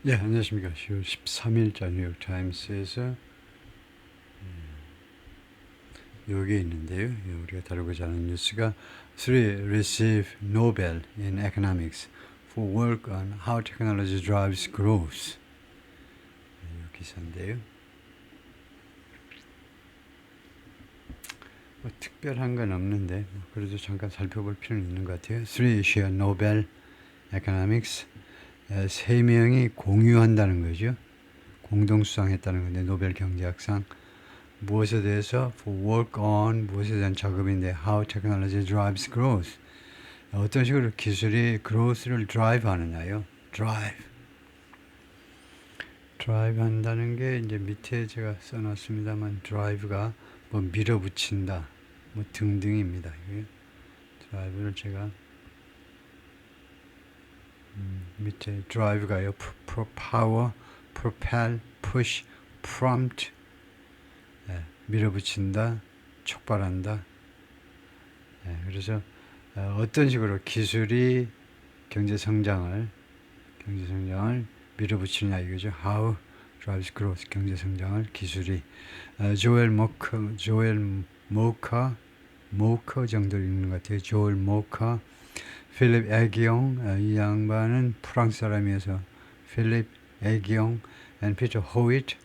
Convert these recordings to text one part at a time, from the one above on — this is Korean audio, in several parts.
예, 안녕하십니까. 10월 13일자 뉴욕타임스에서 여기에 있는데요. 우리가 다루고자 하는 뉴스가 Three receive Nobel in Economics for work on how technology drives growth. 이 기사인데요. 특별한 건 없는데 그래도 잠깐 살펴볼 필요는 있는 것 같아요. Three share Nobel Economics. 세 명이 공유한다는 거죠. 공동 수상했다는 건데 노벨 경제학상. 무엇에 대해서 for work on 무엇에 대한 작업인데 how technology drives growth. 어떤 식으로 기술이 growth를 drive 하느냐요. drive 한다는 게 이제 밑에 제가 써놨습니다만 drive가 뭐 밀어붙인다 뭐 등등입니다. drive를 제가 밑에 drive가요 power, propel, push, prompt 밀어붙인다, 촉발한다. 그래서 어떤 식으로 기술이 경제 성장을 밀어붙이냐 이거죠. How drives growth, 경제 성장을 기술이. 조엘 모커 정도 있는 것 같아요. 조엘 모커, 필립 에기용, 이 양반은 프랑스 사람이어서 필립 에기용, and 피터 호이트.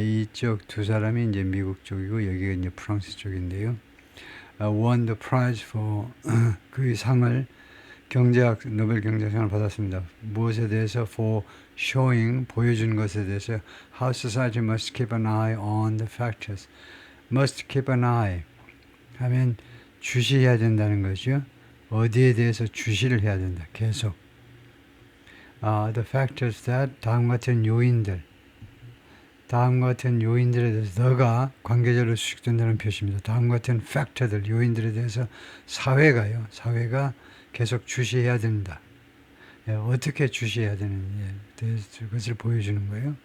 이쪽 두 사람이 이제 미국 쪽이고 여기가 이제 프랑스 쪽인데요. won the prize for 그 상을 노벨 경제학상을 받았습니다. 무엇에 대해서 for showing 보여준 것에 대해서 how society must keep an eye on the factors. must keep an eye 하면 주시해야 된다는 거죠. 어디에 대해서 주시를 해야 된다. 계속. The factors that 다음과 같은 요인들에 대해서 너가 관계적으로 수식된다는 표시입니다. 다음과 같은 팩터들, 요인들에 대해서 사회가 계속 주시해야 된다. 어떻게 주시해야 되는지에 대해서 그것을 보여주는 거예요.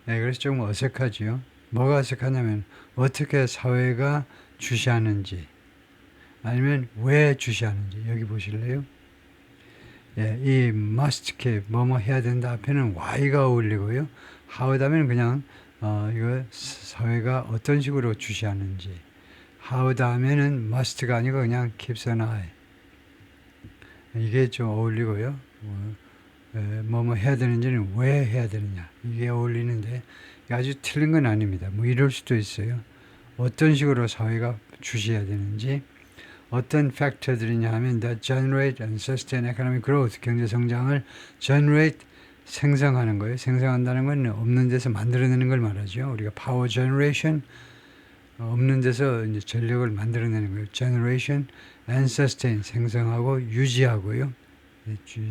그래서 좀 어색하지요. 뭐가 어색하냐면 어떻게 사회가 주시하는지 아니면 왜 주시하는지 여기 보실래요? 이 must keep 뭐뭐 해야 된다 앞에는 why가 어울리고요. how 다음에는 그냥 이거 사회가 어떤 식으로 주시하는지 how 다음에는 must가 아니고 그냥 keeps an eye 이게 좀 어울리고요. 뭐뭐 해야 되는지는 왜 해야 되느냐 이게 어울리는데 아주 틀린 건 아닙니다. 뭐 이럴 수도 있어요. 어떤 식으로 사회가 주시해야 되는지 어떤 팩터들이냐 하면 that generate and sustain economic growth 경제 성장을 generate 생성하는 거예요. 생성한다는 건 없는 데서 만들어내는 걸 말하죠. 우리가 power generation 없는 데서 이제 전력을 만들어내는 거예요. generation and sustain 생성하고 유지하고요.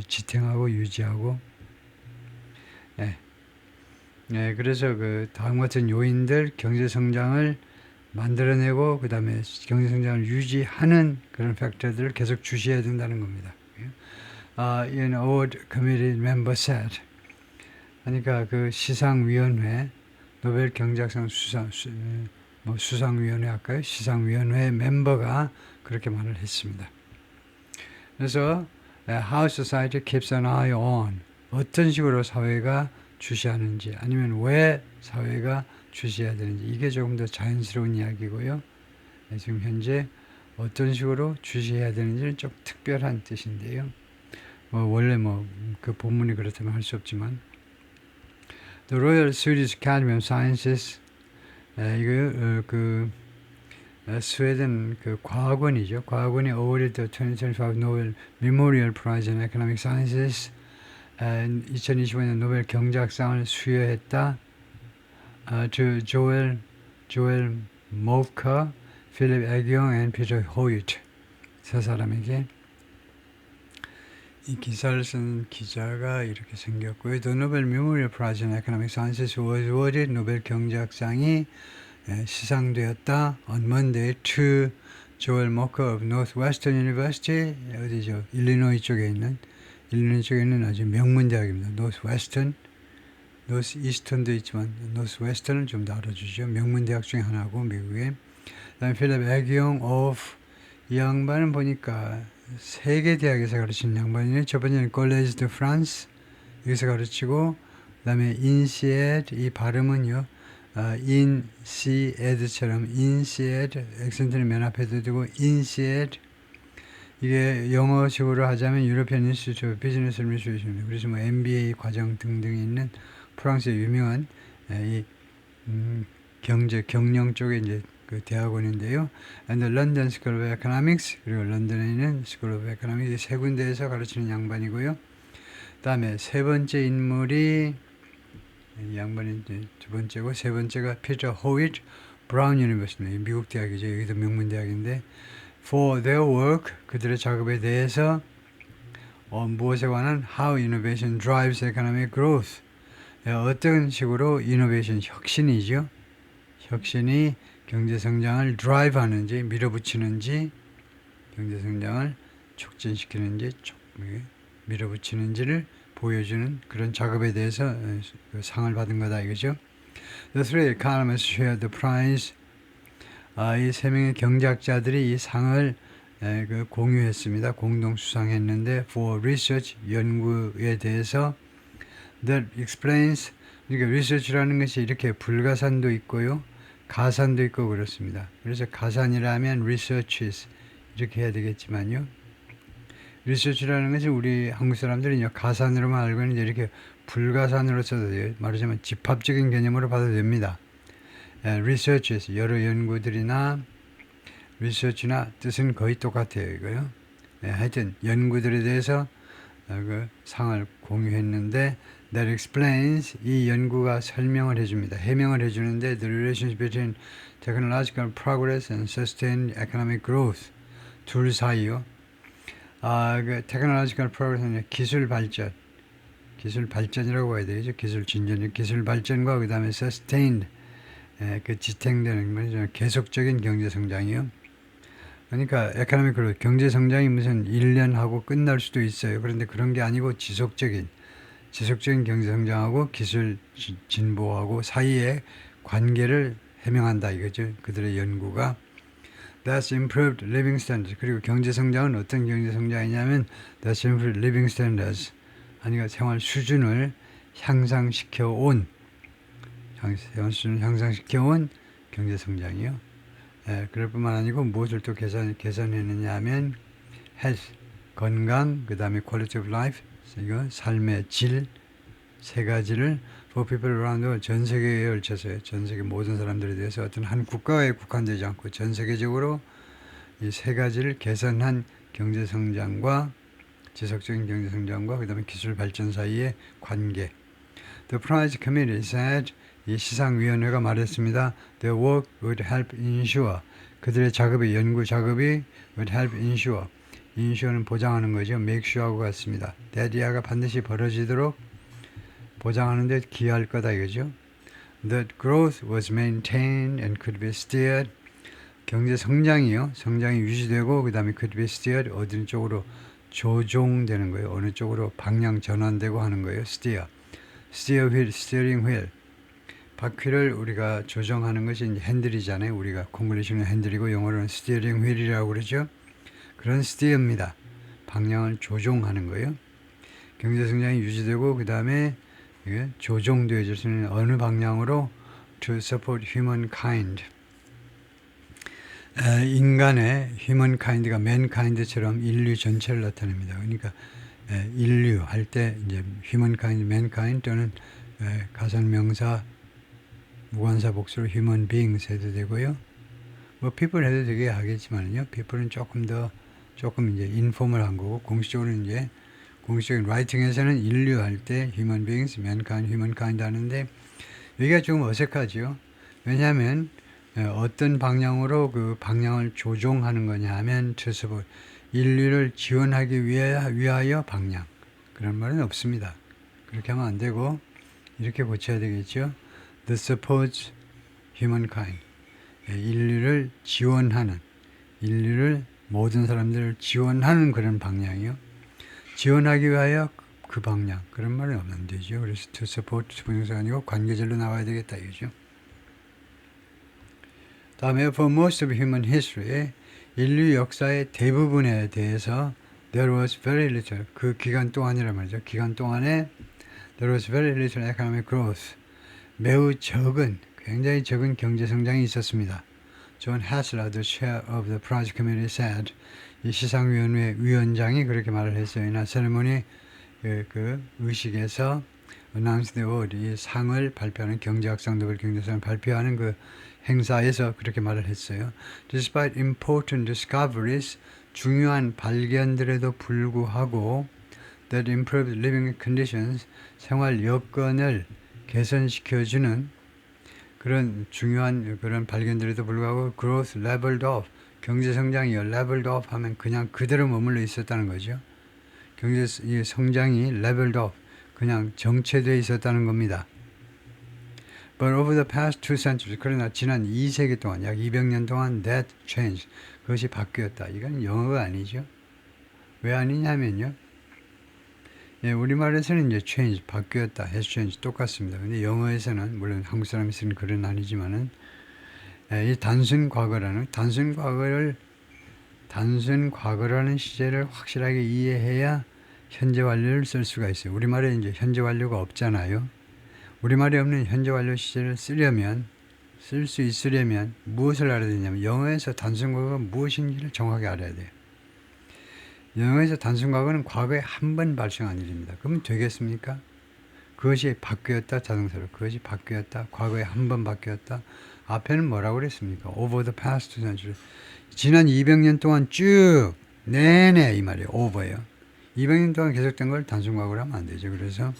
지탱하고 유지하고. 그래서 그 다음 같은 요인들 경제 성장을 만들어내고 그 다음에 경제 성장을 유지하는 그런 팩터들을 계속 주시해야 된다는 겁니다. An award committee member said. 그러니까 그 시상위원회 노벨 경제학상 수상위원회 할까요? 시상위원회 멤버가 그렇게 말을 했습니다. 그래서 how society keeps an eye on 어떤 식으로 사회가 주시하는지 아니면 왜 사회가 주시해야 되는지 이게 조금 더 자연스러운 이야기고요. 지금 현재 어떤 식으로 주시해야 되는지는 좀 특별한 뜻인데요. 원래 그 본문이 그렇다면 할 수 없지만 The Royal Swedish Academy of Sciences 이거 스웨덴 그 과학원이죠. 과학원이 awarded the 2025 Nobel Memorial Prize in Economic Sciences 2025년 노벨 경제학상을 수여했다. 조엘 모커, 필립 에기용, and 피터 호이트 세 사람에게 이 기사를 쓴 기자가 이렇게 생겼고요. The Nobel Memorial Prize in Economic Sciences was awarded 노벨 경제학상이 시상되었다. On Monday to 조엘 모커 of Northwestern University 어디죠? 일리노이 쪽에 있는 아주 명문 대학입니다. Northwestern 노스 이스턴도 있지만 노스 웨스턴은 좀 더 알아주죠. 명문 대학 중에 하나고 미국에. 그다음에 필립 에기용 이 양반은 보니까 세계 대학에서 가르치는 양반이네. 첫 번째는 콜레지 드 프랑스 여기서 가르치고 그다음에 initiate 이 발음은요. initiate처럼 initiate 액센트를 맨 앞에도 두고 initiate 이게 영어식으로 하자면 유로피안 인스티튜트 비즈니스 애드미니스트레이션입니다. 그래서 뭐 MBA 과정 등등이 있는 프랑스의 유명한 이 경제 경영 쪽에 이제 그 대학원인데요. And the London School of Economics 그리고 런던에 있는 School of Economics 세 군데에서 가르치는 양반이고요. 그다음에 세 번째 인물이 이 양반이 이제 두 번째고 세 번째가 피터 호윗 브라운 유니버시티 미국 대학이죠. 여기도 명문 대학인데 for their work 그들의 작업에 대해서 무엇에 관한 how innovation drives economic growth 어떤 식으로 이노베이션 혁신이죠. 혁신이 경제 성장을 드라이브 하는지 밀어붙이는지 경제 성장을 촉진시키는지 밀어붙이는지를 보여주는 그런 작업에 대해서 상을 받은 거다 이거죠. The three economists shared the prize. 이 세 명의 경제학자들이 이 상을 공유했습니다. 공동 수상했는데 for research 연구에 대해서 that explains 그러니까 research라는 것이 이렇게 불가산도 있고요. 가산도 있고 그렇습니다. 그래서 가산이라면 researches 이렇게 해야 되겠지만요. research라는 것이 우리 한국 사람들이 가산으로만 알고 있는데 이렇게 불가산으로 써도 돼요. 말하자면 집합적인 개념으로 봐도 됩니다. researches 여러 연구들이나 research나 뜻은 거의 똑같아요. 이거요. 하여튼 연구들에 대해서 그 상을 공유했는데 that explains 이 연구가 설명을 해줍니다. 해명을 해주는데 the relationship between technological progress and sustained economic growth 둘 사이요. 그 technological progress는 기술 발전이라고 봐야 되겠죠. 기술 진전, 기술 발전과 그 다음에 sustained 그 지탱되는 거죠. 계속적인 경제 성장이요. 그러니까 economic growth 경제 성장이 무슨 1년 하고 끝날 수도 있어요. 그런데 그런 게 아니고 지속적인 경제 성장하고 기술 진보하고 사이의 관계를 해명한다 이거죠. 그들의 연구가 That's improved living standards. 그리고 경제 성장은 어떤 경제 성장이냐면 That's improved living standards. 아니가 생활 수준을 향상시켜 온 경제 성장이요. 그럴 뿐만 아니고 무엇을 또 개선했느냐 하면 health, 건강, 그 다음에 quality of life, 이거 삶의 질, 세 가지를 for people around the world, 전 세계에 걸쳐서요. 전 세계 모든 사람들에 대해서 어떤 한 국가에 국한되지 않고 전 세계적으로 이 세 가지를 개선한 경제 성장과 지속적인 경제 성장과 그 다음에 기술 발전 사이의 관계. The Prize Committee said 이 시상위원회가 말했습니다. Their work would help ensure 그들의 작업이 연구 작업이 would help ensure insure는 보장하는 거죠. make sure하고 같습니다. that 이하가 반드시 벌어지도록 보장하는 데 기여할 거다 이거죠. That growth was maintained and could be steered 경제 성장이요. 성장이 유지되고 그 다음에 could be steered 어느 쪽으로 조종되는 거예요. 어느 쪽으로 방향 전환되고 하는 거예요. steer wheel, steering wheel 바퀴를 우리가 조정하는 것이 핸들이잖아요. 우리가 콩글리시는 핸들이고 영어로는 스티어링 휠이라고 그러죠. 그런 스티어입니다. 방향을 조종하는 거예요. 경제 성장이 유지되고 그 다음에 조종되어질 수 있는 어느 방향으로 to support humankind 인간의 humankind가 mankind처럼 인류 전체를 나타냅니다. 그러니까 인류 할 때 이제 humankind, mankind 또는 가상명사 무관사 복수로 human beings 해도 되고요. 뭐 people 해도 되게 하겠지만요. people은 조금 이제 인포멀한 거고 공식적으로는 이제 공식적인 라이팅에서는 인류 할 때 human beings, mankind, humankind 하는데 여기가 조금 어색하죠. 왜냐하면 어떤 방향으로 그 방향을 조종하는 거냐 하면 to support 인류를 지원하기 위하여 방향 그런 말은 없습니다. 그렇게 하면 안 되고 이렇게 고쳐야 되겠죠. The supports humankind 인류를 지원하는 인류를 모든 사람들을 지원하는 그런 방향이요. 지원하기 위하여 그 방향 그런 말은 안 되죠. 그래서 to support 부정사가 아니고 관계절로 나와야 되겠다 이거죠. 다음에 for most of human history 인류 역사의 대부분에 대해서 there was very little 그 기간 동안이란 말이죠. 기간 동안에 There was very little economic growth. 매우 적은, 굉장히 적은 경제 성장이 있었습니다. 존 해슬러, the chair of the project committee said, 이 시상위원회 위원장이 그렇게 말을 했어요. 이 세레모니 그 의식에서 announced the award, 이 상을 발표하는 경제학상 노벨 경제상을 발표하는 그 행사에서 그렇게 말을 했어요. Despite important discoveries, 중요한 발견들에도 불구하고 that improved living conditions, 생활 여건을 개선시켜주는 그런 중요한 그런 발견들에도 불구하고 growth leveled off, 경제 성장이 leveled off 하면 그냥 그대로 머물러 있었다는 거죠. 경제 성장이 leveled off, 그냥 정체되어 있었다는 겁니다. But over the past 2 centuries, 그러나 지난 2세기 동안, 약 200년 동안 that changed, 그것이 바뀌었다. 이건 영어가 아니죠. 왜 아니냐면요. 예, 우리말에서는 이제 change, 바뀌었다, has changed 똑같습니다. 근데 영어에서는 물론 한국 사람이 쓰는 글은 아니지만은 이 단순 과거라는 시제를 확실하게 이해해야 현재 완료를 쓸 수가 있어요. 우리말에 이제 현재 완료가 없잖아요. 우리말에 없는 현재 완료 시제를 쓸 수 있으려면 무엇을 알아야 되냐면 영어에서 단순 과거가 무엇인지를 정확히 알아야 돼요. 영어에서 단순 과거는 과거에 한 번 발생한 일입니다. 그러면 되겠습니까? 그것이 바뀌었다, 자동사로. 그것이 바뀌었다, 과거에 한 번 바뀌었다. 앞에는 뭐라고 그랬습니까? Over the past 2 centuries. 지난 200년 동안 쭉, 내내 이 말이에요. over예요. 200년 동안 계속된 걸 단순 과거로 하면 안 되죠. 그래서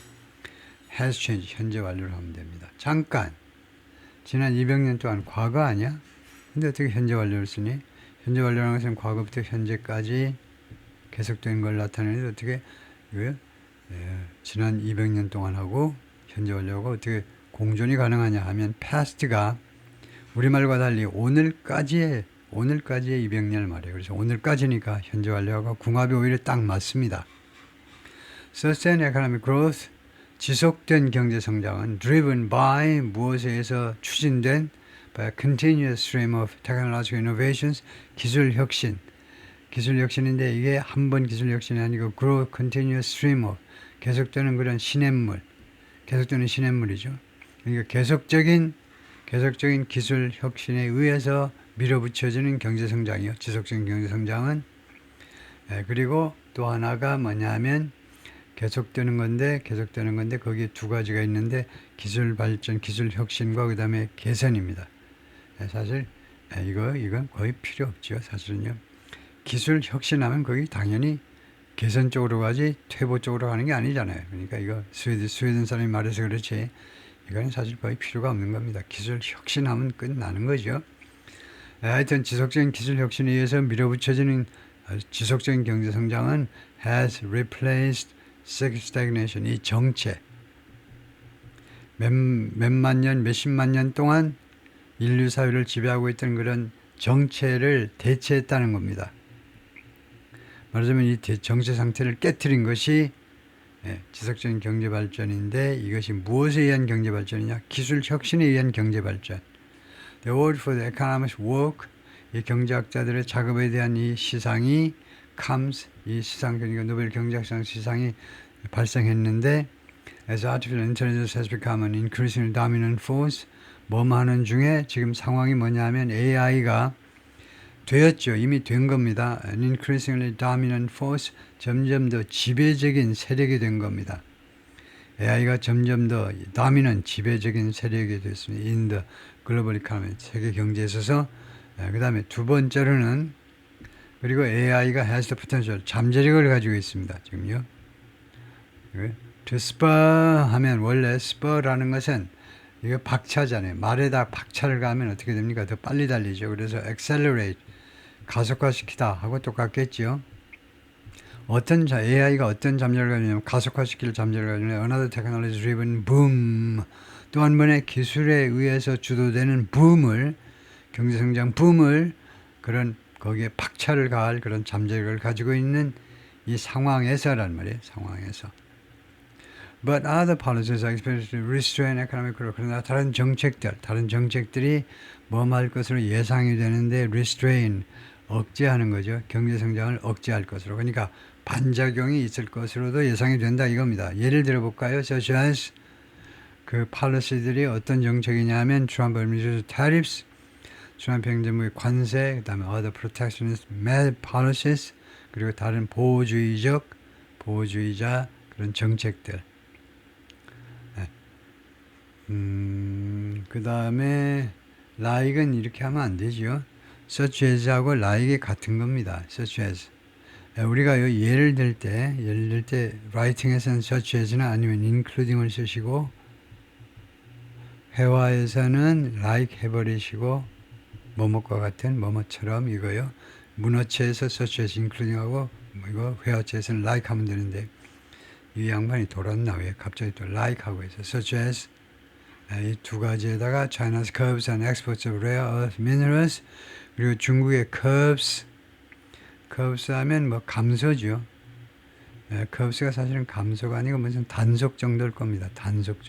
has changed, 현재 완료를 하면 됩니다. 잠깐, 지난 200년 동안 과거 아니야? 근데 어떻게 현재 완료를 쓰니? 현재 완료라는 것은 과거부터 현재까지 계속된 걸 나타내는데 어떻게 지난 200년 동안 하고 현재 완료하고 어떻게 공존이 가능하냐 하면 past가 우리말과 달리 오늘까지의 200년을 말해요. 그래서 오늘까지니까 현재 완료하고 궁합이 오히려 딱 맞습니다. Sustained economic growth, 지속된 경제 성장은 driven by, 무엇에 의해서 추진된 by a continuous stream of technological innovations, 기술 혁신인데 이게 한 번 기술 혁신이 아니고 grow continuous stream of, 계속되는 그런 계속되는 시냇물이죠. 그러니까 계속적인 기술 혁신에 의해서 밀어붙여지는 경제 성장이요. 지속적인 경제 성장은 그리고 또 하나가 뭐냐면 계속되는 건데 거기에 두 가지가 있는데 기술 발전, 기술 혁신과 그 다음에 개선입니다. 사실 이건 거의 필요 없죠. 사실은요. 기술 혁신하면 거기 당연히 개선 쪽으로 가지 퇴보 쪽으로 가는 게 아니잖아요. 그러니까 이거 스웨덴 사람이 말해서 그렇지 이거는 사실 거의 필요가 없는 겁니다. 기술 혁신하면 끝나는 거죠. 하여튼 지속적인 기술 혁신에 의해서 밀어붙여지는 지속적인 경제 성장은 has replaced stagnation, 이 정체 몇만 년, 몇십만 년 동안 인류 사회를 지배하고 있던 그런 정체를 대체했다는 겁니다. 말하자면 이 정체 상태를 깨트린 것이 지속적인 경제 발전인데 이것이 무엇에 의한 경제 발전이냐? 기술 혁신에 의한 경제 발전. The award for the economics work, 이 경제학자들의 작업에 대한 이 시상이 comes, 이 시상, 그러니까 노벨 경제학상 시상이 발생했는데 as artificial intelligence has become an increasingly dominant force, 뭐하는 중에 지금 상황이 뭐냐면 AI가 되었죠. 이미 된 겁니다. An increasingly dominant force, 점점 더 지배적인 세력이 된 겁니다. AI가 점점 더 dominant, 지배적인 세력이 됐습니다. In the global economy, 세계 경제에 있어서. 그 다음에 두 번째로는 그리고 AI가 has the potential, 잠재력을 가지고 있습니다. 지금요. To spur 하면 원래 spur라는 것은 이거 박차잖아요. 말에다 박차를 가하면 어떻게 됩니까? 더 빨리 달리죠. 그래서 accelerate, 가속화시키다 하고 똑같겠죠. AI가 어떤 잠재력을 가지냐면 가속화시킬 잠재력을 가지는 another technology driven boom, 또 한 번의 기술에 의해서 주도되는 붐을, 경제성장 붐을 그런 거기에 박차를 가할 그런 잠재력을 가지고 있는 이 상황에서란 말이에요. 상황에서. But other policies are expected to restrain economic growth. 그러나 다른 정책들이 뭐할 것으로 예상이 되는데 restrain, 억제하는 거죠. 경제 성장을 억제할 것으로. 그러니까 반작용이 있을 것으로도 예상이 된다 이겁니다. 예를 들어 볼까요? such as 그 policy들이 어떤 정책이냐 하면 Trump administration tariffs, 트럼프 행정부의 관세, 그 다음에 other protectionist policies, 그리고 다른 보호주의자 그런 정책들. 그 다음에 like은 이렇게 하면 안 되죠. such as하고 like이 같은 겁니다. such as. 우리가 예를 들 때 writing에서는 such as나 아니면 including을 쓰시고 회화에서는 like 해버리시고 뭐뭐과 같은 뭐뭐처럼 이거요. 문어체에서 such as including하고 이거 회화체에서는 like 하면 되는데 이 양반이 돌았나 왜 갑자기 또 like 하고 해서 such as 이 두 가지에다가 China's curbs and exports of rare earth minerals 그리고 중국의 curbs 하면 뭐 감소죠. curbs가 사실은 감소가 아니고 무슨 단속 정도일 겁니다. 단속.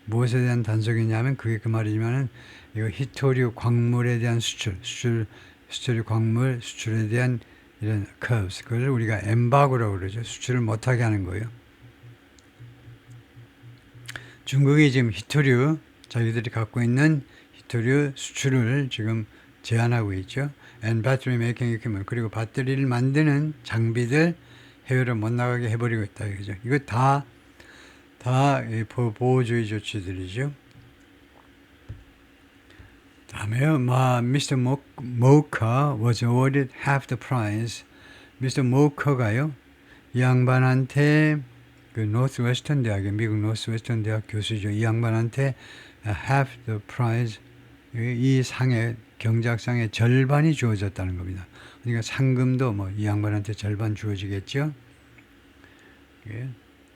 무엇에 대한 단속이냐면 그게 그 말이지만은 이거 희토류 광물에 대한 수출류 광물 수출에 대한 이런 curbs 그걸 우리가 embargo라고 그러죠. 수출을 못하게 하는 거예요. 중국이 지금 희토류 자기들이 갖고 있는 희토류 수출을 지금 제한하고 있죠. And battery making equipment 그리고 배터리를 만드는 장비들 해외로 못 나가게 해버리고 있다 이거죠. 이거 다 보호주의 조치들이죠. 다음에요. Mr. Mocha was awarded half the prize. Mr. Mocha가요. 이 양반한테 그 노스웨스턴 대학의 미국 노스웨스턴 대학 교수죠. 이 양반한테 half the prize 이 상의 경작상의 절반이 주어졌다는 겁니다. 그러니까 상금도 뭐 이 양반한테 절반 주어지겠죠. 예.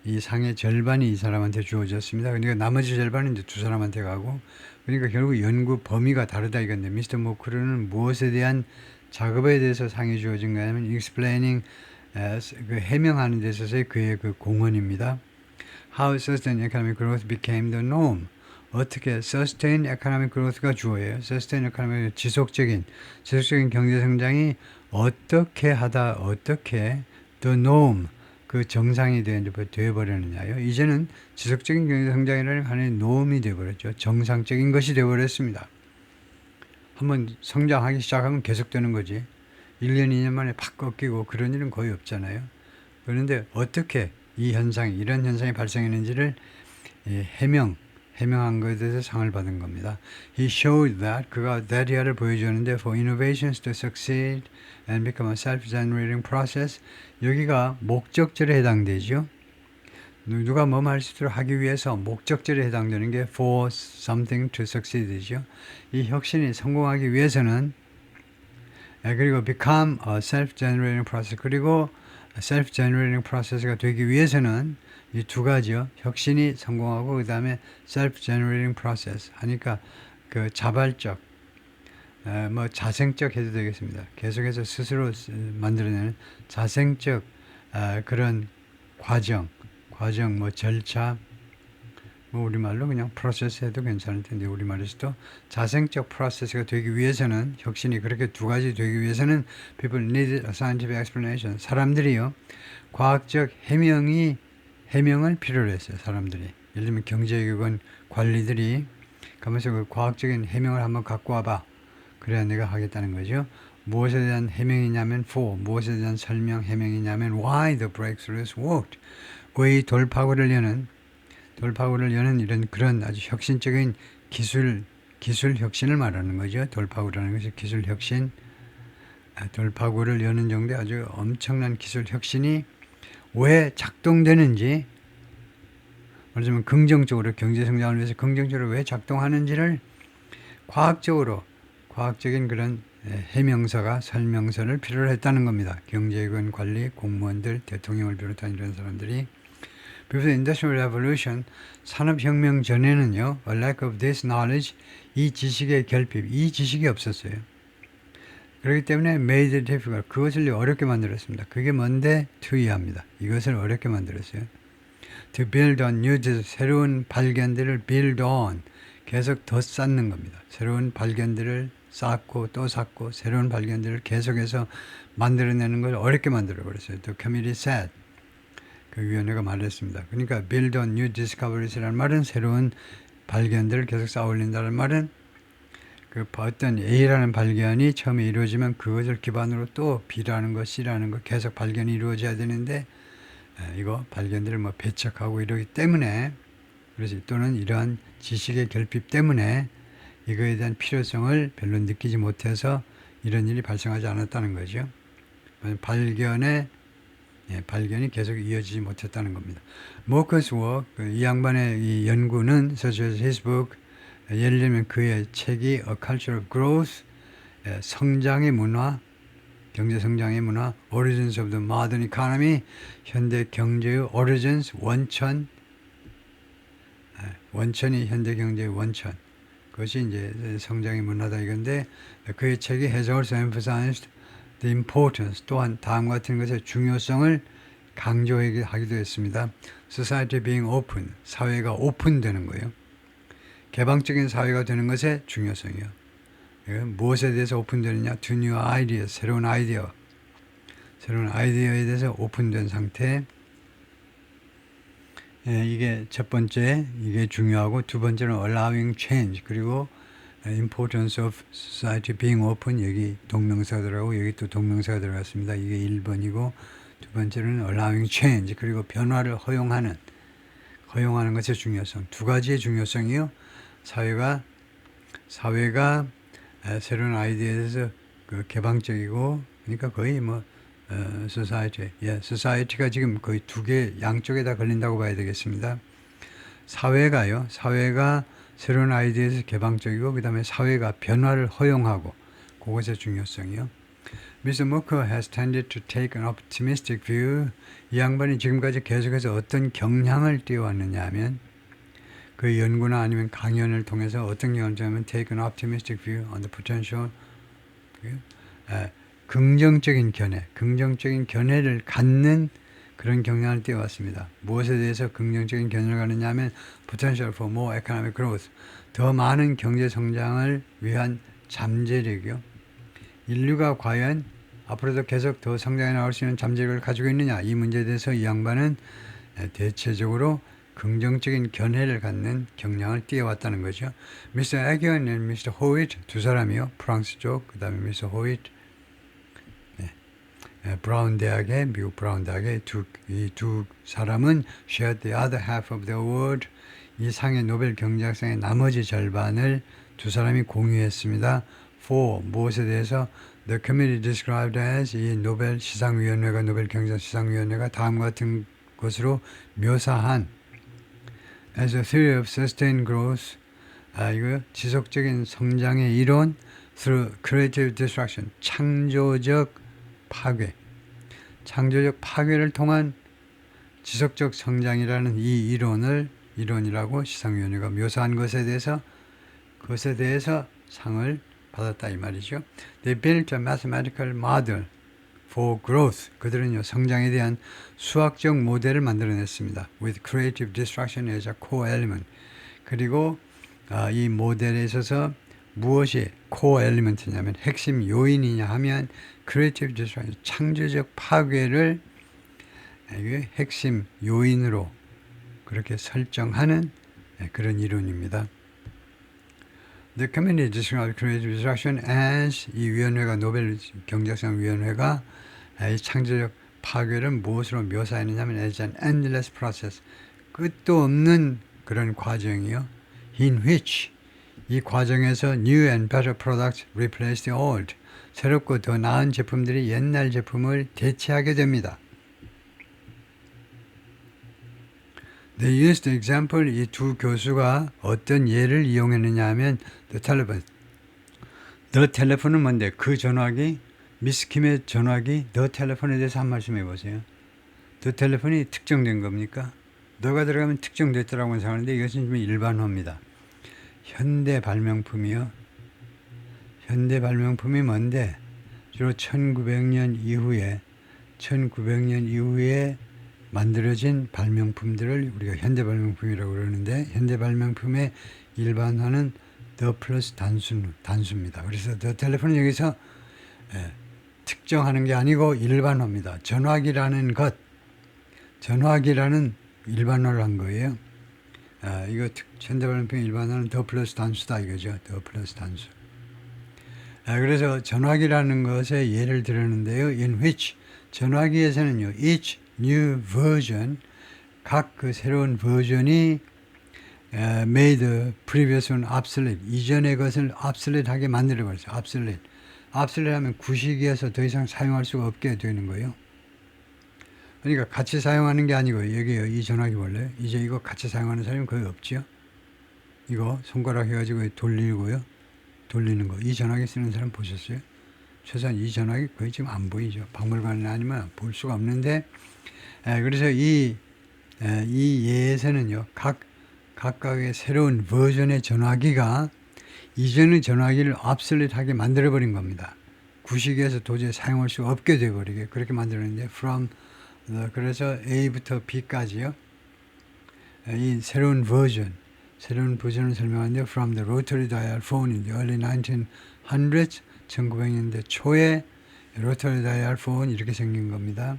이 상의 절반이 이 사람한테 주어졌습니다. 그러니까 나머지 절반은 이제 두 사람한테 가고 그러니까 결국 연구 범위가 다르다 이건데 미스터 모크르는 무엇에 대한 작업에 대해서 상이 주어진 거냐면 explaining 그 해명하는 데 있어서의 그의 그 공헌입니다. How sustained economic growth became the norm. 어떻게 sustained economic growth가 주어예요. sustained economic 지속적인 경제 성장이 어떻게 the norm 그 정상이 되어버렸느냐요. 이제는 지속적인 경제 성장이라는 하나의 노음이 되어버렸죠. 정상적인 것이 되어버렸습니다. 한번 성장하기 시작하면 계속되는 거지. 1년, 2년 만에 팍 꺾이고 그런 일은 거의 없잖아요. 그런데 어떻게 이런 현상이 발생했는지를 해명한 것에 대해서 상을 받은 겁니다. He showed that 그가 that 보여주는데 for innovations to succeed and become a self-generating process 여기가 목적절에 해당되죠. 누가 뭐 말씀을 하기 위해서 목적절에 해당되는 게 for something to succeed이죠. 이 혁신이 성공하기 위해서는 그리고 become a self-generating process 그리고 self-generating process가 되기 위해서는 이 두 가지요. 혁신이 성공하고 그 다음에 self-generating process 하니까 그 자발적 뭐 자생적 해도 되겠습니다. 계속해서 스스로 만들어내는 자생적 그런 과정 뭐 절차 뭐 우리말로 그냥 프로세스 해도 괜찮을 텐데 우리말에서도 자생적 프로세스가 되기 위해서는 혁신이 그렇게 두 가지 되기 위해서는 people need a scientific explanation 사람들이요 과학적 해명을 필요로 했어요. 사람들이 예를 들면 경제기관 관리들이 가면서 그 과학적인 해명을 한번 갖고 와봐 그래야 내가 하겠다는 거죠. 무엇에 대한 해명이냐면 for 무엇에 대한 설명 해명이냐면 why the breakthroughs worked 왜 돌파구를 여는 이런 그런 아주 혁신적인 기술 혁신을 말하는 거죠. 돌파구라는 것이 기술 혁신 돌파구를 여는 정도의 아주 엄청난 기술 혁신이 왜 작동되는지 말하자면 긍정적으로 경제 성장을 위해서 긍정적으로 왜 작동하는지를 과학적인 그런 해명서가 설명서를 필요로 했다는 겁니다. 경제권 관리 공무원들 대통령을 비롯한 이런 사람들이 Before the Industrial Revolution 산업혁명 전에는요 a lack of this knowledge 이 지식의 결핍 이 지식이 없었어요. 그렇기 때문에 made it difficult 그것을 어렵게 만들었습니다. 그게 뭔데 투이합니다. 이것을 어렵게 만들었어요. To build on new 새로운 발견들을 build on 계속 더 쌓는 겁니다. 새로운 발견들을 쌓고 또 쌓고 새로운 발견들을 계속해서 만들어내는 걸 어렵게 만들어 버렸어요. The committee said. 그 위원회가 말했습니다. 그러니까 build on new discoveries라는 말은 새로운 발견들을 계속 쌓아 올린다는 말은 그 어떤 A라는 발견이 처음에 이루어지면 그것을 기반으로 또 B라는 것, C라는 것 계속 발견이 이루어져야 되는데 이거 발견들을 뭐 배척하고 이러기 때문에 그래서 또는 이러한 지식의 결핍 때문에 이거에 대한 필요성을 별로 느끼지 못해서 이런 일이 발생하지 않았다는 거죠. 발견이 계속 이어지지 못했다는 겁니다. Mocha's work, 이 양반의 이 연구는 such as his book, 예를 들면 그의 책이 A Culture of Growth, 성장의 문화, 경제 성장의 문화, Origins of the Modern Economy, 현대 경제의 Origins, 원천이 현대 경제의 원천. 그것이 이제 성장의 문화다 이건데 그의 책이 has also emphasized the importance 또한 다음과 같은 것의 중요성을 강조하기도 했습니다. Society being open, 사회가 오픈되는 거예요. 개방적인 사회가 되는 것의 중요성이요. 무엇에 대해서 오픈되느냐? To new ideas, 새로운 아이디어에 대해서 오픈된 상태. 이게 첫 번째, 이게 중요하고 두 번째는 allowing change 그리고 importance of society being open 여기 동명사가 들어가고 여기 또 동명사가 들어갔습니다. 이게 1번이고 두 번째는 allowing change 그리고 변화를 허용하는 것의 중요성. 두 가지의 중요성이요. 사회가 새로운 아이디어에 대해서 그 개방적이고 그러니까 거의 뭐 society가 지금 거의 두 개 양쪽에 다 걸린다고 봐야 되겠습니다. 사회가 새로운 아이디어에서 개방적이고 그 다음에 사회가 변화를 허용하고 그것의 중요성이요. Mr. Mocha has tended to take an optimistic view. 이 양반이 지금까지 계속해서 어떤 경향을 띄워왔느냐 하면 그 연구나 아니면 강연을 통해서 어떤 경향을 띄워하면 take an optimistic view on the potential 긍정적인 견해를 갖는 그런 경향을 띄워왔습니다. 무엇에 대해서 긍정적인 견해를 갖느냐 하면 potential for more economic growth, 더 많은 경제 성장을 위한 잠재력이요. 인류가 과연 앞으로도 계속 더 성장해 나올 수 있는 잠재력을 가지고 있느냐 이 문제에 대해서 이 양반은 대체적으로 긍정적인 견해를 갖는 경향을 띄워왔다는 거죠. Mr. Agion and Mr. Howitt 두 사람이요. 프랑스 쪽, 그 다음에 Mr. Howitt 미국 브라운 대학의 이 두 사람은 shared the other half of the award. 이 상의 노벨 경제학상의 나머지 절반을 두 사람이 공유했습니다. For 무엇에 대해서 the committee described as 이 노벨 경제학 시상위원회가 다음과 같은 것으로 묘사한 as a theory of sustained growth. 이거 지속적인 성장의 이론 through creative destruction. 창조적 파괴를 통한 지속적 성장이라는 이 이론이라고 시상위원회가 묘사한 것에 대해서 상을 받았다 이 말이죠. They built a mathematical model for growth. 그들은요 성장에 대한 수학적 모델을 만들어냈습니다. With creative destruction as a core element. 그리고 이 모델에 있어서 무엇이 core element냐면 핵심 요인이냐 하면 creative destruction, 창조적 파괴를 핵심 요인으로 그렇게 설정하는 그런 이론입니다. The committee described creative destruction as 이 위원회가 노벨 경제학상 위원회가 이 창조적 파괴를 무엇으로 묘사했느냐면 as an endless process, 끝도 없는 그런 과정이요. In which 이 과정에서 new and better products replace the old. 새롭고 더 나은 제품들이 옛날 제품을 대체하게 됩니다. They used the example. 이 두 교수가 어떤 예를 이용했느냐 하면 the telephone. The telephone은 뭔데? 그 전화기, 미스 킴의 전화기, the telephone에 대해서 한 말씀 해보세요. the telephone이 특정된 겁니까? 너가 들어가면 특정됐더라고 생각하는데 이것은 좀 일반화입니다. 현대 발명품이요. 현대 발명품이 뭔데? 주로 1900년 이후에 만들어진 발명품들을 우리가 현대 발명품이라고 그러는데 현대 발명품의 일반화는 the 플러스 단수입니다. 그래서 the 텔레폰은 여기서 특정하는 게 아니고 일반어입니다. 전화기라는 것, 전화기라는 일반어를 한 거예요. 이거 현대발음표 일반어는 the 플러스 단수다 이거죠. the 플러스 단수. 그래서 전화기라는 것에 예를 들었는데요. in which 전화기에서는요. each new version 각 그 새로운 버전이 made previous one obsolete 이전의 것을 obsolete하게 만들어버렸어요. obsolete 하면 구시기에서 더 이상 사용할 수가 없게 되는 거예요. 그러니까 같이 사용하는 게 아니고 여기요. 이 전화기 원래 이제 이거 같이 사용하는 사람이 거의 없죠. 이거 손가락 해가지고 돌리고요. 돌리는 거. 이 전화기 쓰는 사람 보셨어요? 최소한 이 전화기 거의 지금 안 보이죠. 박물관에 아니면 볼 수가 없는데 그래서 이 예에서는요. 각각의 새로운 버전의 전화기가 이전의 전화기를 obsolete하게 만들어버린 겁니다. 구시기에서 도저히 사용할 수 없게 돼버리게 그렇게 만들었는데 from 그래서 A부터 B까지요. 이 새로운 버전을 설명하는데 from the rotary dial phone in the early 1900s 1900년대 초에 rotary dial phone 이렇게 생긴 겁니다.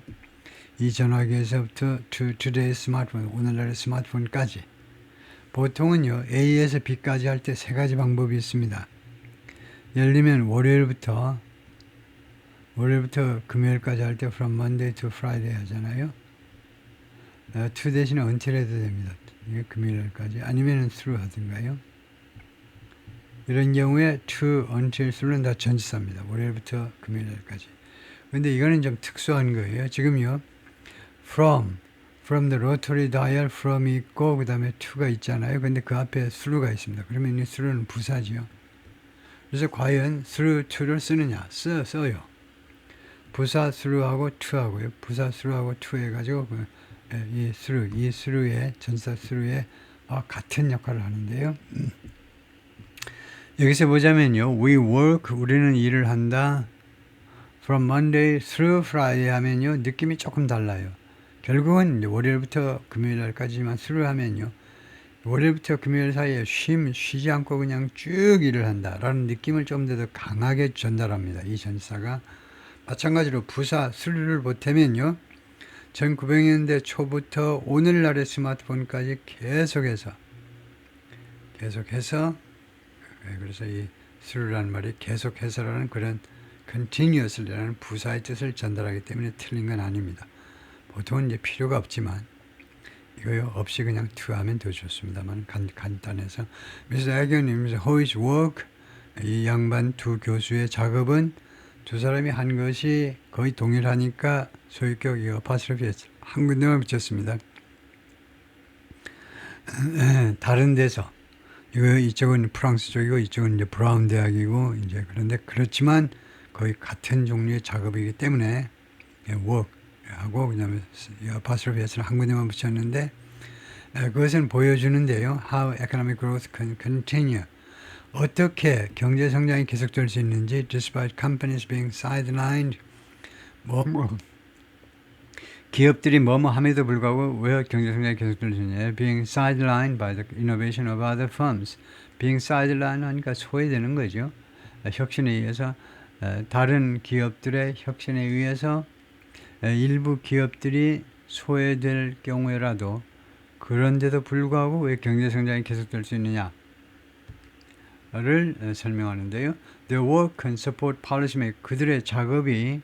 이 전화기에서부터 to today's smartphone 오늘날의 스마트폰까지 보통은요 A에서 B까지 할 때 세 가지 방법이 있습니다. 예를 들면 월요일부터 금요일까지 할 때 from Monday to Friday 하잖아요. to 대신에 until 해도 됩니다. 이게 금요일까지 아니면 through 하든가요. 이런 경우에 to, until, through는 다 전치사입니다. 월요일부터 금요일까지. 근데 이거는 좀 특수한 거예요. 지금요 from the rotary dial from이 있고 그 다음에 to가 있잖아요. 근데 그 앞에 through가 있습니다. 그러면 이 through는 부사지요. 그래서 과연 through to를 쓰느냐? 써요. 부사 through하고 to하고요. 부사 through하고 to 해가지고 이 through의 전사 through의 같은 역할을 하는데요. 여기서 보자면요. we work 우리는 일을 한다. from Monday through Friday 하면요. 느낌이 조금 달라요. 결국은 월요일부터 금요일까지만 through 하면요. 월요일부터 금요일 사이에 쉬지 않고 그냥 쭉 일을 한다라는 느낌을 좀 더 강하게 전달합니다. 이 전사가 마찬가지로 부사 through를 보태면요. 1900년대 초부터 오늘날의 스마트폰까지 계속해서 그래서 이 through라는 말이 계속해서라는 그런 continuously라는 부사의 뜻을 전달하기 때문에 틀린 건 아닙니다. 보통은 이제 필요가 없지만 이거요 없이 그냥 to 하면 더 좋습니다만 간단해서 Mr. Agnew, Mr. Ho's work 이 양반 두 교수의 작업은 두 사람이 한 것이 거의 동일하니까 소유격 apostrophe 한 군데만 붙였습니다. 다른 데서 이쪽은 프랑스 쪽이고 이쪽은 이제 브라운 대학이고 이제 그런데 그렇지만 거의 같은 종류의 작업이기 때문에 work 하고 그다음에 apostrophe를 한 군데만 붙였는데 그것은 보여주는데요. How economic growth can continue. 어떻게 경제 성장이 계속될 수 있는지 despite companies being sidelined 기업들이 뭐뭐 함에도 불구하고 왜 경제 성장이 계속될 수 있냐 being sidelined by the innovation of other firms being sidelined 하니까 소외되는 거죠. 혁신에 의해서 다른 기업들의 혁신에 의해서 일부 기업들이 소외될 경우에라도 그런데도 불구하고 왜 경제 성장이 계속될 수 있느냐를 설명하는데요. Their work can support policymakers.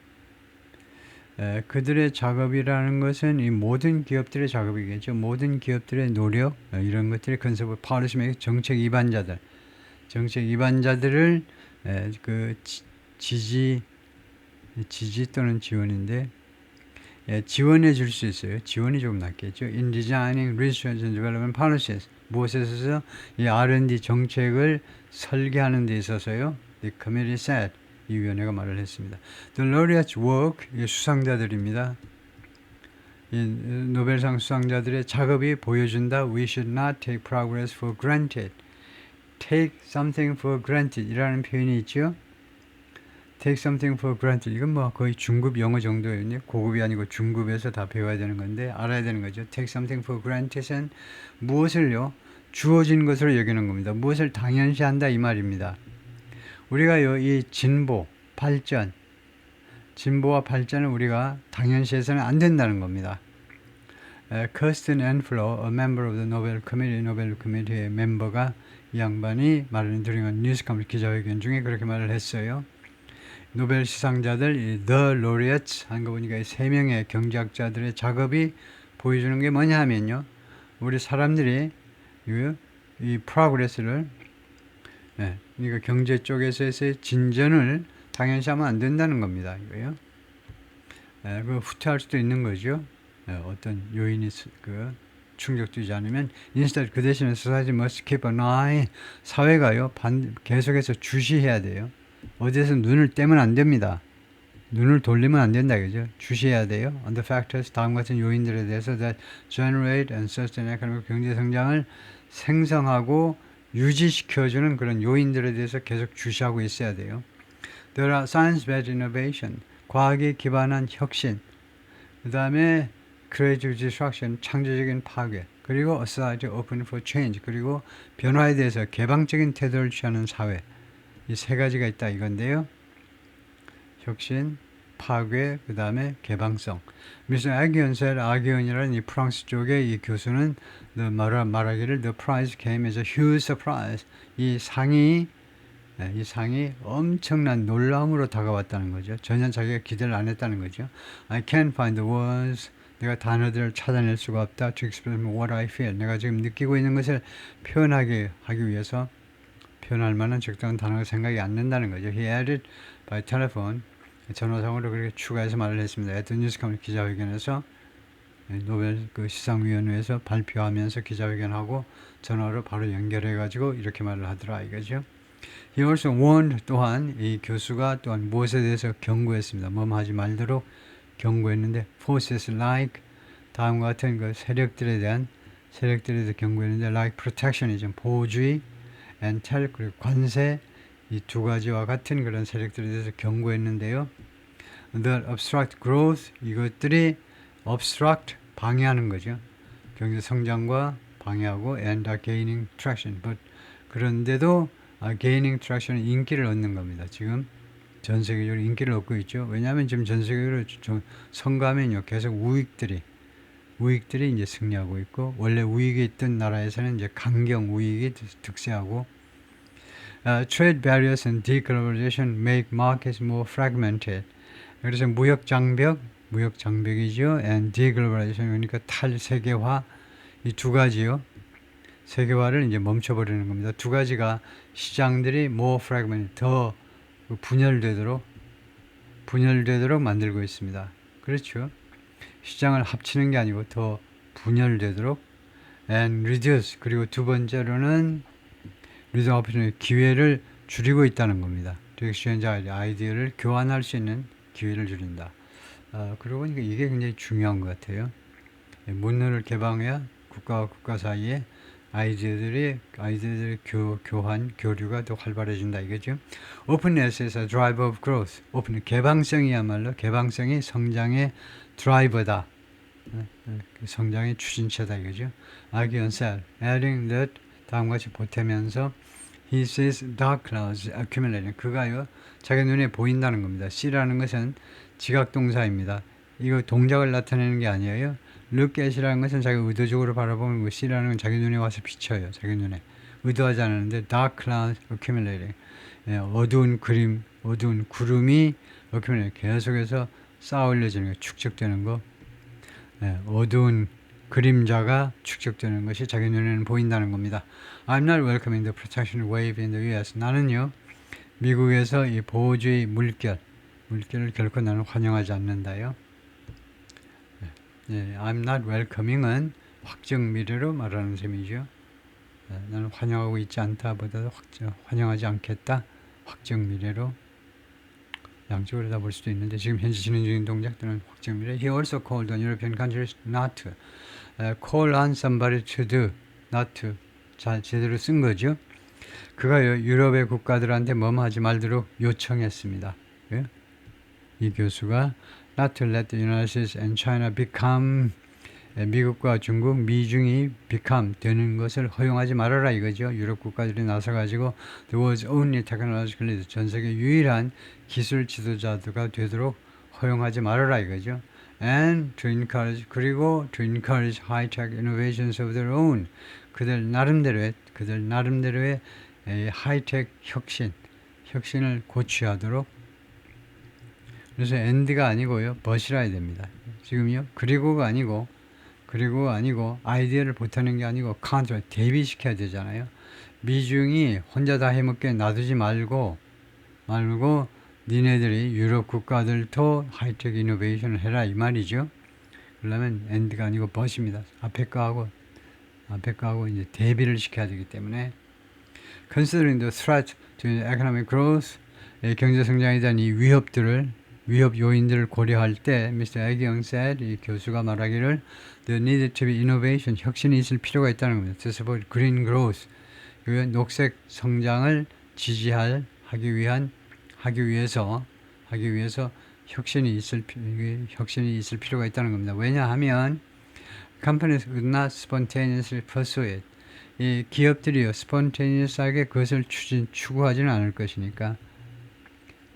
그들의 작업이라는 것은 이 모든 기업들의 작업이겠죠. 모든 기업들의 노력 이런 것들이 can support policymakers 정책 위반자들을 그 지지 또는 지원인데 지원해 줄 수 있어요. 지원이 좀 낫겠죠. In designing research and development policies. 무엇에 있어서 이 R&D 정책을 설계하는 데 있어서요. The committee said. 이 위원회가 말을 했습니다. The laureates work. 수상자들입니다. 이 노벨상 수상자들의 작업이 보여준다. We should not take progress for granted. Take something for granted 이라는 표현이 있죠. Take something for granted. 이건 뭐 거의 중급 영어 정도였네요. 고급이 아니고 중급에서 다 배워야 되는 건데 알아야 되는 거죠. Take something for granted은 무엇을요? 주어진 것으로 여기는 겁니다. 무엇을 당연시한다 이 말입니다. 우리가요, 이 진보와 발전을 우리가 당연시해서는 안 된다는 겁니다. 커스틴 앤플러, a member of the Nobel Committee, 노벨 커미티의 멤버가 이 양반이 말하는 드링한 뉴스컴 기자회견 중에 그렇게 말을 했어요. 노벨 시상자들, The Laureates 한 거 보니까 세 명의 경제학자들의 작업이 보여주는 게 뭐냐 하면요, 우리 사람들이 이 프로그레스를, 그러니까 경제 쪽에서의 진전을 당연시하면 안 된다는 겁니다. 이거요. 그 후퇴할 수도 있는 거죠. 어떤 요인이 충족되지 않으면 instead 그 대신에 society must keep an eye, 사회가요 계속해서 주시해야 돼요. 어디에서 눈을 떼면 안 됩니다. 눈을 돌리면 안 된다 그죠? 주시해야 돼요. On the factors, 다음 같은 요인들에 대해서 that generate and sustain economic 경제 성장을 생성하고 유지시켜주는 그런 요인들에 대해서 계속 주시하고 있어야 돼요. There are science-based innovation, 과학에 기반한 혁신, 그 다음에 creative destruction, 창조적인 파괴, 그리고 a society open for change, 그리고 변화에 대해서 개방적인 태도를 취하는 사회. 이 세 가지가 있다 이건데요. 혁신, 파괴, 그 다음에 개방성. 미스 아기언셀, 아기언이라는 이 프랑스 쪽의 이 교수는 말하기를 the prize came as a huge surprise. 이 상이 엄청난 놀라움으로 다가왔다는 거죠. 전혀 자기가 기대를 안 했다는 거죠. I can't find the words. 내가 단어들을 찾아낼 수가 없다. To express what I feel. 내가 지금 느끼고 있는 것을 표현하기 위해서 표현할 만한 적당한 단어가 생각이 안 난다는 거죠. He added by telephone. 전화상으로 그렇게 추가해서 말을 했습니다. 에드 뉴스컴 기자회견에서 노벨 시상위원회에서 발표하면서 기자회견하고 전화로 바로 연결해가지고 이렇게 말을 하더라 이거죠. He also warned, 또한 이 교수가 또한 무엇에 대해서 경고했습니다. 하지 말도록 경고했는데 forces like 다음과 같은 그 세력들에 대해서 경고했는데 like protectionism, 보호주의, and tariff, 그리고 관세, 이 두 가지와 같은 그런 세력들에 대해서 경고했는데요. The obstruct growth, 이것들이 obstruct, 방해하는 거죠. 경제 성장과 방해하고 and are gaining traction. But 그런데도 gaining traction은 인기를 얻는 겁니다. 지금 전 세계적으로 인기를 얻고 있죠. 왜냐하면 지금 전 세계적으로 선거하면요 계속 우익들이 이제 승리하고 있고, 원래 우익이 있던 나라에서는 이제 강경 우익이 득세하고, trade barriers and deglobalization make markets more fragmented. 그래서 무역 장벽이죠. and deglobalization, 그러니까 탈세계화, 이 두 가지요. 세계화를 이제 멈춰버리는 겁니다. 두 가지가 시장들이 more fragmented, 더 분열되도록 만들고 있습니다. 그렇죠. 시장을 합치는 게 아니고 더 분열되도록, and reduce, 그리고 두 번째로는 reduce opportunity, 기회를 줄이고 있다는 겁니다. exchange 아이디어를 교환할 수 있는 기회를 줄인다. 그러고 보니까 이게 굉장히 중요한 것 같아요. 문화를 개방해야 국가와 국가 사이에 아이디어들의 교류가 더 활발해진다 이거죠. Openness is a driver of growth. 개방성이 성장의 드라이버다. 성장의 추진체다 이거죠. 아기언셀, adding that, 다음과 같이 보태면서 he sees dark clouds accumulating. 그가요 자기 눈에 보인다는 겁니다. see라는 것은 지각동사입니다. 이거 동작을 나타내는 게 아니에요. look at이라는 것은 자기가 의도적으로 바라보는 거, see라는 건 자기 눈에 와서 비쳐요. 자기 눈에. 의도하지 않았는데 dark clouds accumulating. 어두운 구름이 accumulating. 계속해서 쌓아 올려지는 거, 축적되는 거. 어두운 그림자가 축적되는 것이 자기 눈에는 보인다는 겁니다. I'm not welcoming the protection wave in the US. 나는요, 미국에서 이 보호주의 물결을 결코 나는 환영하지 않는다요. I'm not welcoming은 확정 미래로 말하는 셈이죠. 나는 환영하고 있지 않다 보다도 환영하지 않겠다, 확정 미래로. 양쪽으로 다 볼 수도 있는데 지금 현재 진행 중인 동작들은 확정 미래. He also called on European countries not to call on somebody to do, not to. 잘 제대로 쓴 거죠. 그가 유럽의 국가들한테 하지 말도록 요청했습니다. 이 교수가 not to let the United States and China become 미국과 중국, 미중이 become 되는 것을 허용하지 말아라 이거죠. 유럽 국가들이 나서가지고 the world's only technological leader, 전 세계 유일한 기술 지도자가 되도록 허용하지 말아라 이거죠. And to encourage, 그리고 to encourage high-tech innovations of their own, 그들 나름대로의 하이텍 혁신을 고취하도록. 그래서 and가 아니고요, but이라 해야 됩니다. 지금요, 그리고 아니고 아이디어를 보태는 게 아니고 counter, 대비시켜야 되잖아요. 미중이 혼자 다 해먹게 놔두지 말고 니네들이 유럽 국가들도 하이텍 이노베이션을 해라 이 말이죠. 그러면 and가 아니고 but입니다. 앞에 거하고 이제 대비를 시켜야 되기 때문에 considering the threat to economic growth, 경제 성장에 대한 이 위협 요인들을 고려할 때 Mr. 애기영 said, 이 교수가 말하기를 there needed to be innovation, 혁신이 있을 필요가 있다는 겁니다. To support green growth, 녹색 성장을 하기 위해서 혁신이 있을 필요가 있다는 겁니다. 왜냐하면 companies would not spontaneously pursue it. 이 기업들이요, spontaneous하게 그것을 추구하지는 않을 것이니까.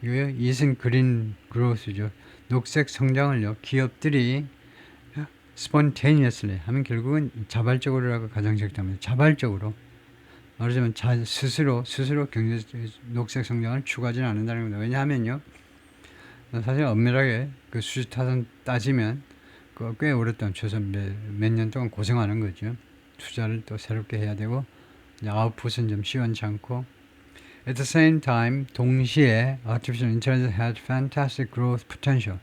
이거요, 이것은 그린 그로스죠. 녹색 성장을요, 기업들이 spontaneously 하면 결국은 자발적으로라고 가장 적당합니다. 자발적으로. 말하자면 스스로 녹색 성장을 추구하지는 않는다는 겁니다. 왜냐하면요, 사실 엄밀하게 그 수지타산 따지면 꽤 오랫동안 최소 몇 년 동안 고생하는 거죠. 투자를 또 새롭게 해야 되고, 아웃풋은 좀 시원치 않고. At the same time, 동시에 Artificial Intelligence has fantastic growth potential.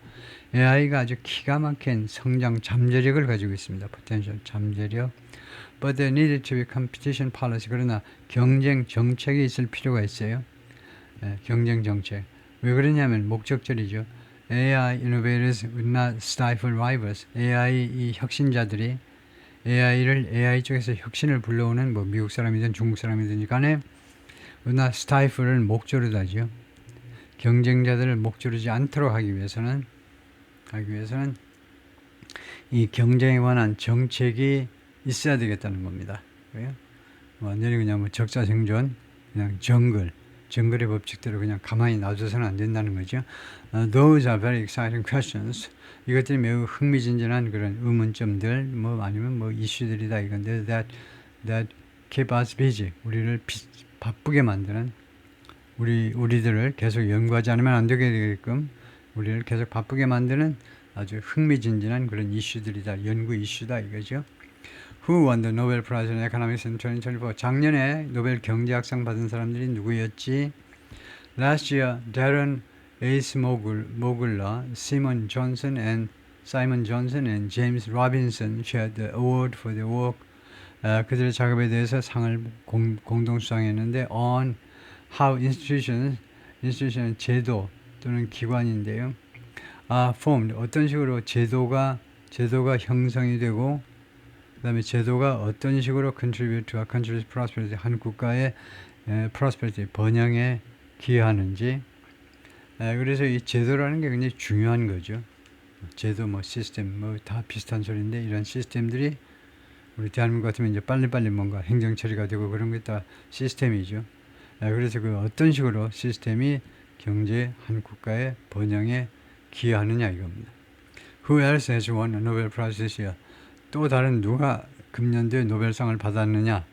AI가 아주 기가 막힌 성장 잠재력을 가지고 있습니다. potential, 잠재력. But there needed to be competition policy. 그러나 경쟁 정책이 있을 필요가 있어요. 경쟁 정책. 왜 그러냐면 목적절이죠. AI innovators would not stifle rivals. AI 이 혁신자들이 AI 쪽에서 혁신을 불러오는 뭐 미국 사람이든 중국 사람이든 간에 would not stifle을 목조로 하죠. 경쟁자들을 목조르지 않도록 하기 위해서는 이 경쟁에 관한 정책이 있어야 되겠다는 겁니다. 그래요? 완전히 그냥 뭐 적자생존, 그냥 정글의 법칙대로 그냥 가만히 놔둬서는 안 된다는 거죠. Those are very exciting questions. 이것들이 매우 흥미진진한 그런 의문점들, 뭐 아니면 뭐 이슈들이다 이건데 that keep us busy. 우리를 바쁘게 만드는, 우리들을 계속 연구하지 않으면 안 되게 되게끔 우리를 계속 바쁘게 만드는 아주 흥미진진한 그런 이슈들이다. 연구 이슈다 이거죠. Who won the Nobel Prize in Economics in 2024? 작년에 노벨 경제학상 받은 사람들이 누구였지? Last year, Darren Acemoglu, Simon Johnson and James Robinson shared the award for their work. 그들의 작업에 대해서 상을 공동 수상했는데 on how institutions 제도 또는 기관인데요. formed, 어떤 식으로 제도가 형성이 되고, 그 다음에 제도가 어떤 식으로 contribute to a country's prosperity, 한 국가의 prosperity, 번영에 기여하는지. 그래서 이 제도라는 게 굉장히 중요한 거죠. 제도, 뭐 시스템, 뭐 다 비슷한 소리인데, 이런 시스템들이 우리 대한민국 같으면 이제 빨리빨리 뭔가 행정 처리가 되고 그런 게 다 시스템이죠. 그래서 그 어떤 식으로 시스템이 경제 한 국가의 번영에 기여하느냐 이겁니다. Who else has won a Nobel Prize this year? 또 다른 누가 금년도에 노벨상을 받았느냐?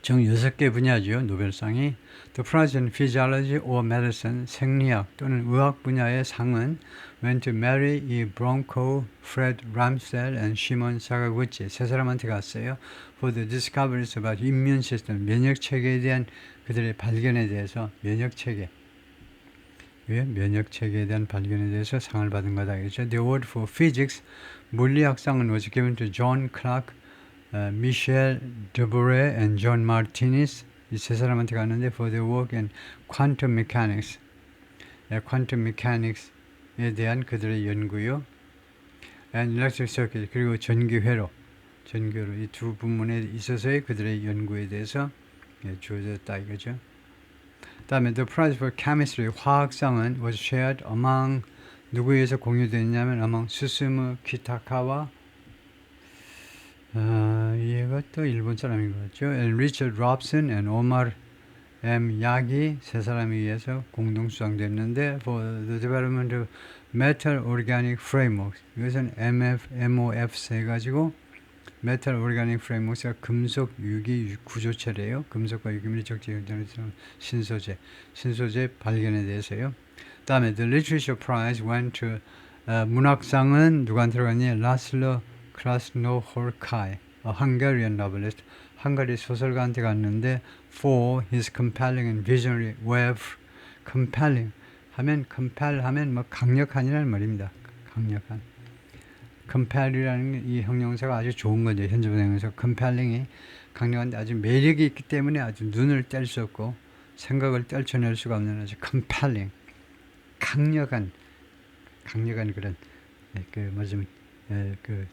총 6개 분야죠. 노벨상이. The prize in physiology or medicine, 생리학 또는 의학 분야의 상은 went to Mary E. Bronco, Fred Ramsell and Shimon Sakaguchi, 세 사람한테 갔어요. For the discoveries about immune system, 면역체계에 대한 그들의 발견에 대해서, 면역체계에 대한 발견에 대해서 상을 받은 거다. 그렇죠? The award for physics, 물리학상은 was given to John Clark, Michel Debore and John Martinez. 이 세 사람한테 갔는데 for their work in quantum mechanics, quantum mechanics에 대한 그들의 연구요. and electric circuit, 그리고 전기회로 이 두 부문에 있어서의 그들의 연구에 대해서 주어졌다 이거죠. 다음에 the prize for chemistry, 화학상은 was shared among, 누구에서 공유됐냐면 among 수스무 키타카와 얘가 또 일본 사람인 것 같죠. And Richard Robson and Omar M. 야기 세 사람에 의해서 공동 수상됐는데 for the development of metal organic frameworks. 이것은 MOF 해가지고 metal organic frameworks가 금속 유기 구조체래요. 금속과 유기물이 적재되는 신소재 발견에 대해서요. 다음에 the literature prize went to 문학상은 누구한테 갔니? 라슬로 크라스노호르카이, a Hungarian novelist. 헝가리 소설가한테 갔는데 for his compelling and visionary web. compelling 하면 compel 하면 뭐 강력한이라는 말입니다. 강력한. compel이라는 이 형용사가 아주 좋은 거죠. 현재분 형용사 compelling이 강력한데 아주 매력이 있기 때문에 아주 눈을 뗄 수 없고 생각을 떨쳐낼 수가 없는 아주 compelling 강력한 그런 그 뭐좀 그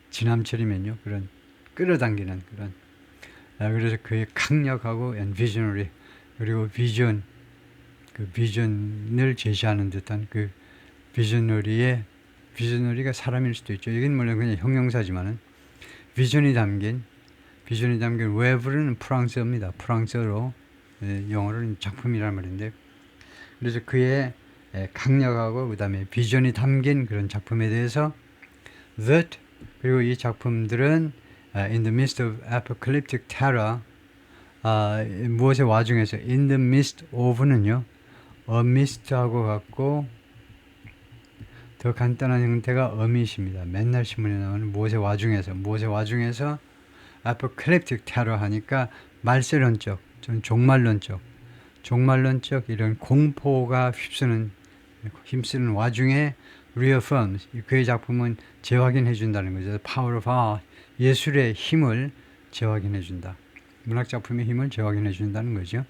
지남철이면요 그런 끌어당기는 그런 그래서 그의 강력하고 and visionary 그리고 비전 그 비전을 제시하는 듯한 그 비저너리가 사람일 수도 있죠. 이건 물론 그냥 형용사지만은 비전이 담긴 웨브는 프랑스어입니다. 프랑스어로 영어로는 작품이란 말인데 그래서 그의 강력하고 그 다음에 비전이 담긴 그런 작품에 대해서 that 그리고 이 작품들은 in the midst of apocalyptic terror 무엇의 와중에서 in the midst of는요 amidst하고 같고 더 간단한 형태가 amid입니다. 맨날 신문에 나오는 무엇의 와중에서 apocalyptic terror 하니까 말세론적 좀 종말론적 이런 공포가 힘쓰는 와중에 reaffirms 그의 작품은 재확인해 준다는 거죠. Power of art 예술의 힘을 재확인해 준다. 문학 작품의 힘을 재확인해 준다는 거죠.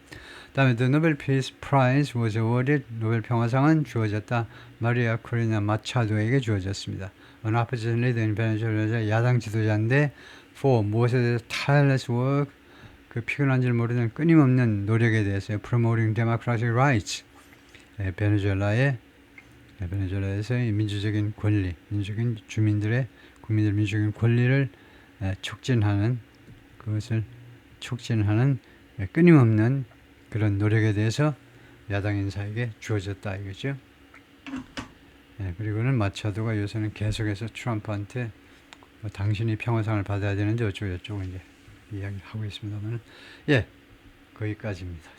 다음에 The Nobel Peace Prize was awarded 노벨 평화상은 주어졌다. 마리아 코리나 마차도에게 주어졌습니다. An opposition leader in Venezuela 야당 지도자인데 for 무엇에 대해서 tireless work 그 피곤한 줄 모르는 끊임없는 노력에 대해서 promoting democratic rights 베네수엘라에서의 민주적인 권리, 국민들 민주적인 권리를 그것을 촉진하는 끊임없는 그런 노력에 대해서 야당 인사에게 주어졌다 이거죠. 그리고는 마차도가 요새는 계속해서 트럼프한테 당신이 평화상을 받아야 되는데 어쩌고 저쩌고 이제 이야기하고 있습니다만 거기까지입니다.